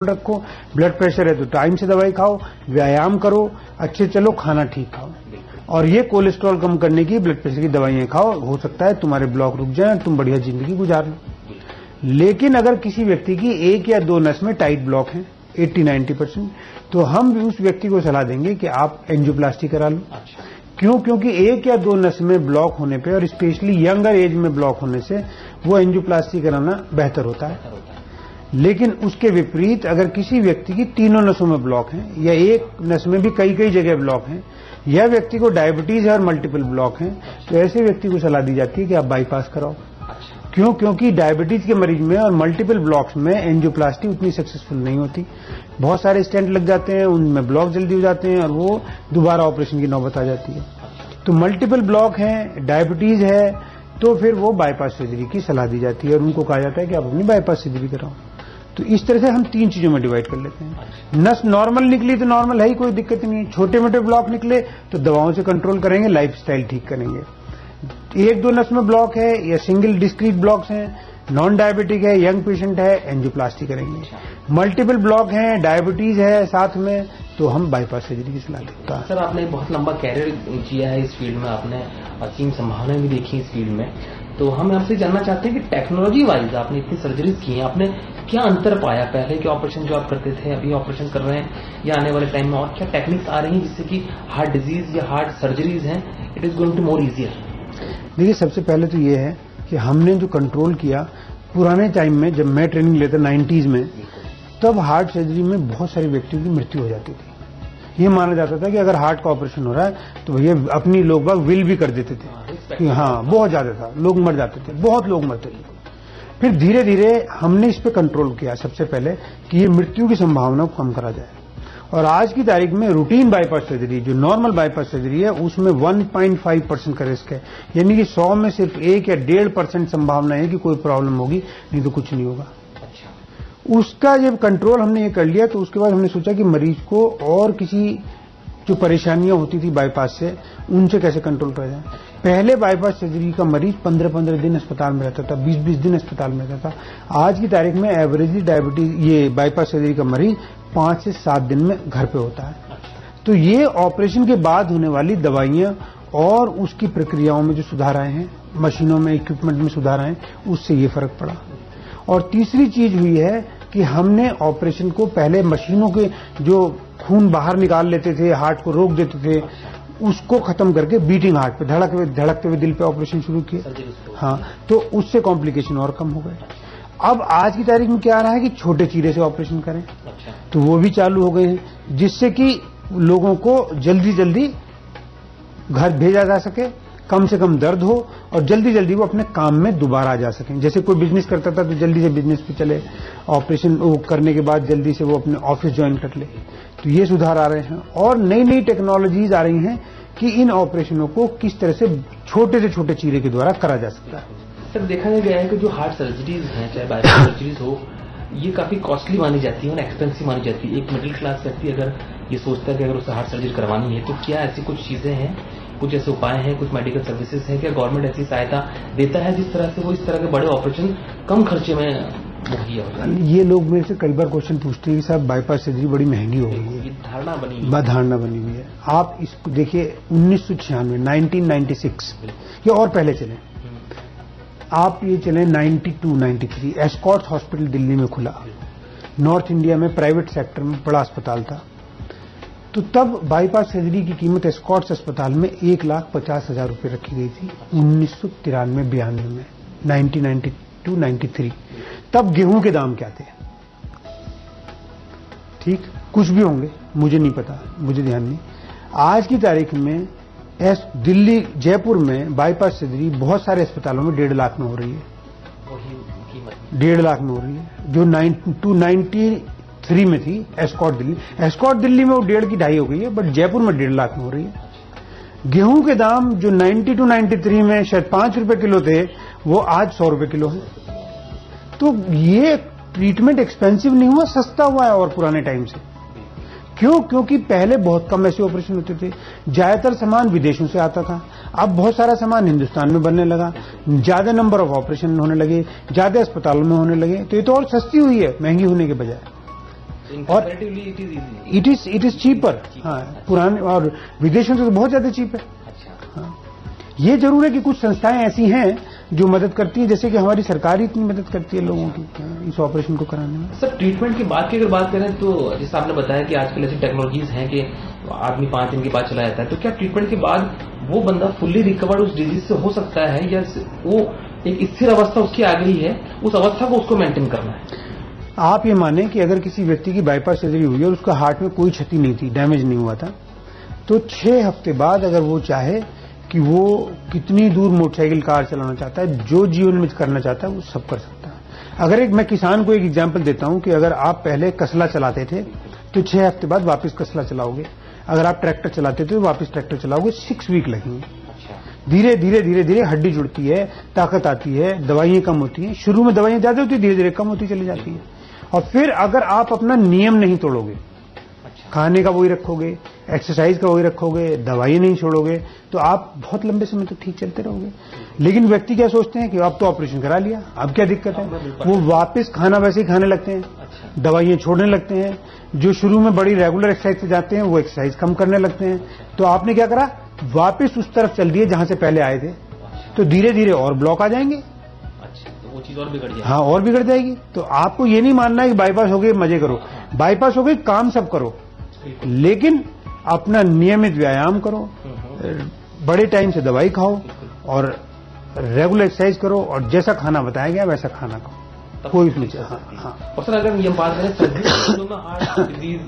रखो, blood pressure है तो टाइम से दवाई खाओ, व्यायाम करो, अच्छे चलो, खाना ठीक खाओ और ये कोलेस्ट्रॉल कम करने की, ब्लड प्रेशर की दवाइयां खाओ। हो सकता है तुम्हारे ब्लॉक रुक जाए, तुम बढ़िया जिंदगी गुजार लो। लेकिन अगर किसी व्यक्ति की एक या दो नस में टाइट ब्लॉक है 80-90%, तो हम भी उस व्यक्ति को सलाह देंगे कि आप एंजियोप्लास्टी करा लो। क्यों? क्योंकि एक या दो नस में ब्लॉक होने पे और स्पेशली यंगर एज में ब्लॉक होने से वो एंजियोप्लास्टी कराना बेहतर होता है। लेकिन उसके विपरीत अगर किसी व्यक्ति की तीनों नसों में ब्लॉक है या एक नस में भी कई कई जगह ब्लॉक है, या व्यक्ति को डायबिटीज है और मल्टीपल ब्लॉक है, तो ऐसे व्यक्ति को सलाह दी जाती है कि आप बाईपास कराओ। क्यों? क्योंकि डायबिटीज के मरीज में और मल्टीपल ब्लॉक्स में एंजियोप्लास्टी उतनी सक्सेसफुल नहीं होती। बहुत सारे स्टेंट लग जाते हैं, उनमें ब्लॉक जल्दी हो जाते हैं और वो दोबारा ऑपरेशन की नौबत आ जाती है। तो मल्टीपल ब्लॉक है, डायबिटीज है, तो फिर वो बाईपास सर्जरी की सलाह दी जाती है और उनको कहा जाता है कि आप अपनी बाईपास सर्जरी कराओ। तो इस तरह से हम तीन चीजों में डिवाइड कर लेते हैं। नस नॉर्मल निकली तो नॉर्मल है ही, कोई दिक्कत नहीं है। छोटे मोटे ब्लॉक निकले तो दवाओं से कंट्रोल करेंगे, लाइफस्टाइल ठीक करेंगे। एक दो नस में ब्लॉक है या सिंगल डिस्क्रीट ब्लॉक्स हैं, नॉन डायबिटिक है, यंग पेशेंट है, एंजियोप्लास्टी करेंगे। मल्टीपल ब्लॉक है, डायबिटीज है साथ में, तो हम बाईपास सर्जरी की सलाह देते हैं। सर, आपने बहुत लंबा कैरियर किया है इस फील्ड में, आपने असीम संभावनाएं भी देखी इस फील्ड में, तो हम आपसे जानना चाहते हैं कि टेक्नोलॉजी वाइज आपने इतनी सर्जरीज की हैं, आपने क्या अंतर पाया? पहले के ऑपरेशन जो आप करते थे, अभी ऑपरेशन कर रहे हैं या आने वाले टाइम में और क्या टेक्निक्स आ रही हैं जिससे कि हार्ट डिजीज या हार्ट सर्जरीज हैं, it is going to more easier? देखिए, सबसे पहले तो ये है कि हमने जो कंट्रोल किया पुराने टाइम में, जब मैं ट्रेनिंग लेता 90s में, तब हार्ट सर्जरी में बहुत सारे व्यक्तियों की मृत्यु हो जाती थी। ये माना जाता था कि अगर हार्ट का ऑपरेशन हो रहा है तो भैया अपनी लोग बाग विल भी कर देते थे कि हाँ, बहुत ज्यादा था, लोग मर जाते थे, बहुत लोग मरते थे। फिर धीरे धीरे हमने इस पे कंट्रोल किया सबसे पहले कि ये मृत्यु की संभावना को कम करा जाए। और आज की तारीख में रूटीन बाईपास सर्जरी, जो नॉर्मल बाईपास सर्जरी है, उसमें 1.5% का रिस्क है, यानी कि 100 में सिर्फ 1 या 1.5% संभावना है कि कोई प्रॉब्लम होगी, नहीं तो कुछ नहीं होगा। उसका जब कंट्रोल हमने ये कर लिया तो उसके बाद हमने सोचा कि मरीज को और किसी जो परेशानियां होती थी बाईपास से, उनसे कैसे कंट्रोल करा जाए। पहले बाईपास सर्जरी का मरीज 15-15 दिन अस्पताल में रहता था, 20-20 दिन अस्पताल में रहता था। आज की तारीख में एवरेजली डायबिटीज ये बाईपास सर्जरी का मरीज 5 से 7 दिन में घर पे होता है। तो ये ऑपरेशन के बाद होने वाली दवाइयां और उसकी प्रक्रियाओं में जो सुधार आए हैं, मशीनों में, इक्विपमेंट में सुधार आए, उससे ये फर्क पड़ा। और तीसरी चीज हुई है कि हमने ऑपरेशन को पहले मशीनों के जो खून बाहर निकाल लेते थे, हार्ट को रोक देते थे, उसको खत्म करके बीटिंग हार्ट पे, धड़कते हुए दिल पे ऑपरेशन शुरू किए। हाँ, तो उससे कॉम्प्लिकेशन और कम हो गए। अब आज की तारीख में क्या आ रहा है कि छोटे चीरे से ऑपरेशन करें, तो वो भी चालू हो गए हैं, जिससे कि लोगों को जल्दी जल्दी घर भेजा जा सके, कम से कम दर्द हो और जल्दी जल्दी वो अपने काम में दोबारा आ जा सकें। जैसे कोई बिजनेस करता था तो जल्दी से बिजनेस पे चले, ऑपरेशन करने के बाद जल्दी से वो अपने ऑफिस ज्वाइन कर ले। तो ये सुधार आ रहे हैं और नई नई टेक्नोलॉजीज आ रही हैं कि इन ऑपरेशनों को किस तरह से छोटे चीरे के द्वारा करा जा सकता है। सर, देखा गया है कि जो हार्ट सर्जरीज हैं, चाहे बाईपास सर्जरीज हो, ये काफी कॉस्टली मानी जाती है और एक्सपेंसिव मानी जाती है। एक मिडिल क्लास व्यक्ति अगर ये सोचता है कि अगर उसे हार्ट सर्जरी करवानी है, तो क्या ऐसी कुछ चीजें हैं, कुछ ऐसे उपाय हैं, कुछ मेडिकल सर्विसेज हैं, क्या गवर्नमेंट ऐसी सहायता देता है जिस तरह से वो इस तरह के बड़े ऑपरेशन कम खर्चे में मुहैया हो जाए? ये लोग मेरे से कई बार क्वेश्चन पूछते हैं कि साहब बाईपास सर्जरी बड़ी महंगी हो गई है। धारणा बनी हुई है। आप इसको देखिए, 1996, 1996 या और पहले चले, आप ये चले 92-93, एस्कॉर्ट्स हॉस्पिटल दिल्ली में खुला, नॉर्थ इंडिया में प्राइवेट सेक्टर में बड़ा अस्पताल था। तो तब बाईपास सर्जरी की कीमत एस्कॉर्ट्स अस्पताल में 1,50,000 रुपये रखी गई थी 1993-92 में, 1992-93। तब गेहूं के दाम क्या थे? ठीक, कुछ भी होंगे, मुझे नहीं पता, मुझे ध्यान नहीं। आज की तारीख में दिल्ली, जयपुर में बाईपास सर्जरी बहुत सारे अस्पतालों में 1.5 लाख में हो रही है, 1.5 लाख में हो रही है, जो 93 में थी एस्कॉर्ट दिल्ली में वो 1.5 की 2.5 हो गई है, बट जयपुर में 1.5 लाख में हो रही है। गेहूं के दाम जो 92-93 में शायद 5 रुपए किलो थे, वो आज 100 रुपए किलो है। तो ये ट्रीटमेंट एक्सपेंसिव नहीं हुआ, सस्ता हुआ है और पुराने टाइम से। क्यों? क्योंकि पहले बहुत कम ऐसे ऑपरेशन होते थे, ज्यादातर सामान विदेशों से आता था, अब बहुत सारा सामान हिंदुस्तान में बनने लगा, ज्यादा नंबर ऑफ ऑपरेशन होने लगे, ज्यादा अस्पतालों में होने लगे, तो ये तो और सस्ती हुई है महंगी होने के बजाय। और इट इज चीपर। हाँ, पुराने और विदेशों से तो बहुत ज्यादा चीप है। अच्छा। हाँ, ये जरूर है कि कुछ संस्थाएं ऐसी हैं जो मदद करती है, जैसे कि हमारी सरकार ही इतनी मदद करती है लोगों की इस ऑपरेशन को कराने में। सर, ट्रीटमेंट के बाद की अगर बात करें तो जैसे आपने बताया कि आजकल ऐसी टेक्नोलॉजीज हैं कि आदमी 5 दिन के बाद चला जाता है, तो क्या ट्रीटमेंट के बाद वो बंदा फुल्ली रिकवर्ड उस डिजीज से हो सकता है, या वो एक स्थिर अवस्था उसकी आ गई है, उस अवस्था को उसको मेंटेन करना है? आप ये माने कि अगर किसी व्यक्ति की बाईपास सर्जरी हुई और उसका हार्ट में कोई क्षति नहीं थी, डैमेज नहीं हुआ था, तो 6 हफ्ते बाद अगर वो चाहे कि वो कितनी दूर मोटरसाइकिल कार चलाना चाहता है, जो जीवन में करना चाहता है, वो सब कर सकता है। अगर मैं किसान को एक एग्जांपल देता हूं कि अगर आप पहले कसला चलाते थे तो 6 हफ्ते बाद वापस कसला चलाओगे, अगर आप ट्रैक्टर चलाते थे तो वापस ट्रैक्टर चलाओगे, 6 वीक लगेंगे। धीरे धीरे धीरे धीरे हड्डी जुड़ती है, ताकत आती है, दवाइयां कम होती हैं। शुरू में दवाइयां ज्यादा होती है, धीरे धीरे कम होती चली जाती है। और फिर अगर आप अपना नियम नहीं तोड़ोगे, खाने का वही रखोगे, एक्सरसाइज का वही रखोगे, दवाई नहीं छोड़ोगे, तो आप बहुत लंबे समय तक ठीक चलते रहोगे। लेकिन व्यक्ति क्या सोचते हैं कि अब तो ऑपरेशन करा लिया, अब क्या दिक्कत है, वो वापस खाना वैसे ही खाने लगते हैं, दवाइयां छोड़ने लगते हैं। जो शुरू में बड़ी रेगुलर एक्सरसाइज से जाते हैं वो एक्सरसाइज कम करने लगते हैं। तो आपने क्या करा, वापस उस तरफ चल दिए जहां से पहले आए थे, तो धीरे धीरे और ब्लॉक आ जाएंगे। तो वो चीज और बिगड़ जाएगी। हाँ, और बिगड़ जाएगी। तो आपको ये नहीं मानना है कि बाईपास हो गई मजे करो, बाईपास हो गई काम सब करो, लेकिन अपना नियमित व्यायाम करो, बड़े टाइम से दवाई खाओ और रेगुलर एक्सरसाइज करो, और जैसा खाना बताया गया वैसा खाना खाओ, कोई उसमें। हाँ। और सर, अगर ये बात करें सर्दियों में हार्ट डिजीज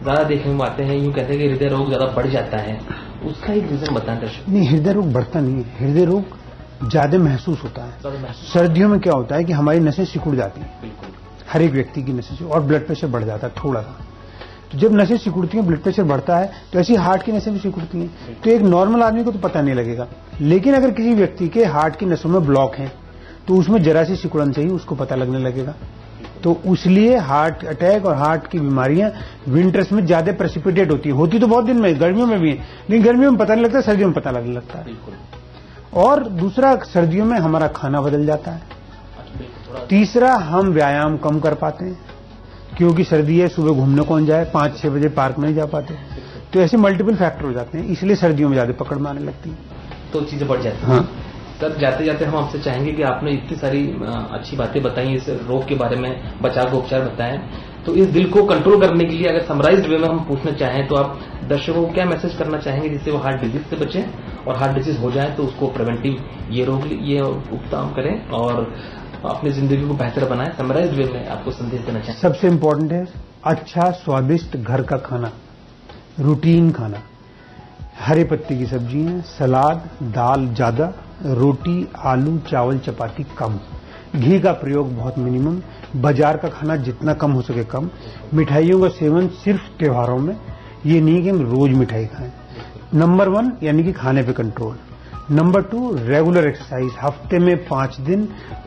ज्यादा देखने में आते हैं, यूं कहते हैं कि हृदय रोग ज्यादा बढ़ जाता है, उसका एक रीजन बताएं दर्शक। नहीं, हृदय रोग बढ़ता नहीं है, हृदय रोग ज्यादा महसूस होता है। सर्दियों में क्या होता है कि हमारी नसें सिकुड़ जाती हैं, बिल्कुल हर एक व्यक्ति की नसें, और ब्लड प्रेशर बढ़ जाता है थोड़ा सा। तो जब नसें सिकुड़ती हैं, ब्लड प्रेशर बढ़ता है, तो ऐसी हार्ट की नसें भी सिकुड़ती हैं। तो एक नॉर्मल आदमी को तो पता नहीं लगेगा, लेकिन अगर किसी व्यक्ति के हार्ट की नसों में ब्लॉक है तो उसमें जरा सी सिकुड़न से ही उसको पता लगने लगेगा। तो इसलिए हार्ट अटैक और हार्ट की बीमारियां विंटर्स में ज्यादा प्रेसिपिटेट होती तो बहुत दिन में, गर्मियों में भी है, लेकिन गर्मियों में पता नहीं लगता, सर्दियों में पता लगने लगता है। और दूसरा, सर्दियों में हमारा खाना बदल जाता है। तीसरा, हम व्यायाम कम कर पाते हैं, क्योंकि सर्दी है, सुबह घूमने कौन जाए, 5-6 बजे पार्क में नहीं जा पाते। तो ऐसे मल्टीपल फैक्टर हो जाते हैं, इसलिए सर्दियों में ज्यादा पकड़ में आने लगती है, तो चीजें बढ़ जाती हैं। हाँ। सर, जाते जाते हम आपसे चाहेंगे कि आपने इतनी सारी अच्छी बातें बताई, इस रोग के बारे में, बचाव के उपचार बताएं, तो इस दिल को कंट्रोल करने के लिए अगर समराइज्ड वे में हम पूछना चाहें तो आप दर्शकों को क्या मैसेज करना चाहेंगे जिससे वो हार्ट डिजीज से बचें, और हार्ट डिजीज हो जाए तो उसको प्रिवेंटिव ये उपचार करें और अपनी जिंदगी को बेहतर बनाएं? समराइज्ड वे में आपको संदेश देना चाहिए। सबसे इम्पोर्टेंट है अच्छा स्वादिष्ट घर का खाना, रूटीन खाना, हरे पत्ते की सब्जियां, सलाद, दाल ज्यादा, रोटी, आलू, चावल, चपाती कम, घी का प्रयोग बहुत मिनिमम, बाजार का खाना जितना कम हो सके कम, मिठाइयों का सेवन सिर्फ त्योहारों में, ये नहीं कि हम रोज मिठाई खाएं। नंबर 1 यानी कि खाने पे कंट्रोल। नंबर 2, रेगुलर एक्सरसाइज, हफ्ते में 5 दिन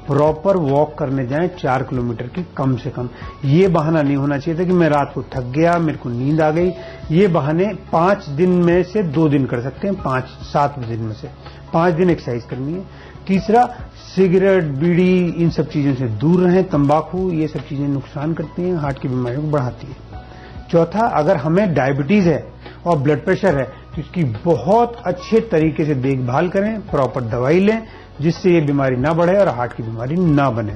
प्रॉपर वॉक करने जाएं 4 किलोमीटर की कम से कम। ये बहाना नहीं होना चाहिए था कि मैं रात को थक गया, मेरे को नींद आ गई। ये बहाने 5 दिन में से 2 दिन कर सकते हैं, 5-7 दिन में से 5 दिन एक्सरसाइज करनी है। तीसरा, सिगरेट, बीड़ी, इन सब चीजों से दूर रहें। तंबाकू, ये सब चीजें नुकसान करती हैं, हार्ट की बीमारियों को बढ़ाती है। चौथा, अगर हमें डायबिटीज है और ब्लड प्रेशर है तो इसकी बहुत अच्छे तरीके से देखभाल करें, प्रॉपर दवाई लें, जिससे ये बीमारी ना बढ़े और हार्ट की बीमारी ना बने।